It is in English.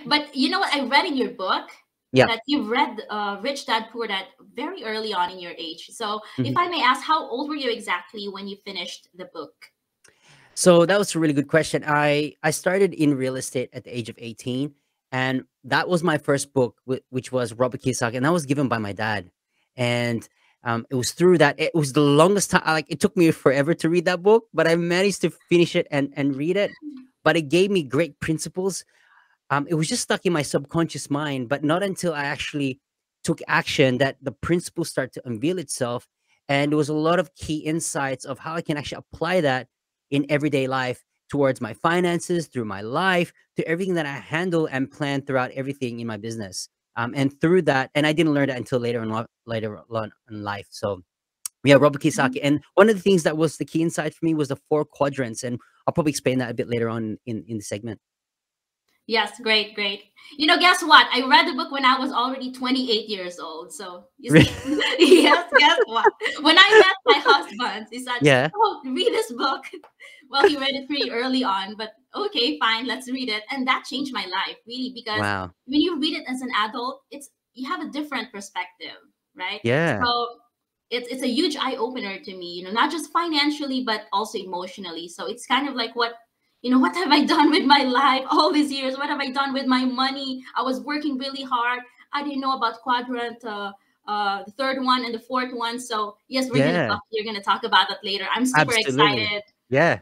But you know what? I read in your book Yeah. that you read Rich Dad Poor Dad very early on in your age. So if Mhm. I may ask, how old were you exactly when you finished the book? So that was a really good question. I started in real estate at the age of 18, and that was my first book, which was Robert Kiyosaki, and that was given by my dad. And it was through that. It was the longest time. Like it took me forever to read that book, but I managed to finish it and read it. But it gave me great principles. It was just stuck in my subconscious mind, but not until I actually took action that the principles start to unveil itself. And there was a lot of key insights of how I can actually apply that in everyday life towards my finances, through my life, to everything that I handle and plan throughout everything in my business. And through that, and I didn't learn that until later on in life. So yeah, Robert Kiyosaki. And one of the things that was the key insight for me was the four quadrants, and I'll probably explain that a bit later on in the segment. Yes, great, great. You know, guess what? I read the book when I was already 28 years old. So you see, yes, guess what? When I met my husband, he said, Yeah. "Oh, read this book." Well, he read it pretty early on, but okay, fine, let's read it. And that changed my life really because Wow. when you read it as an adult, it's you have a different perspective, right? Yeah. So it's a huge eye opener to me, you know, not just financially but also emotionally. So it's kind of like what have I done with my life all these years? What have I done with my money? I was working really hard. I didn't know about quadrant, the third one and the fourth one. So yes, Yeah. you're gonna talk about that later. I'm super Absolutely. excited. Yeah.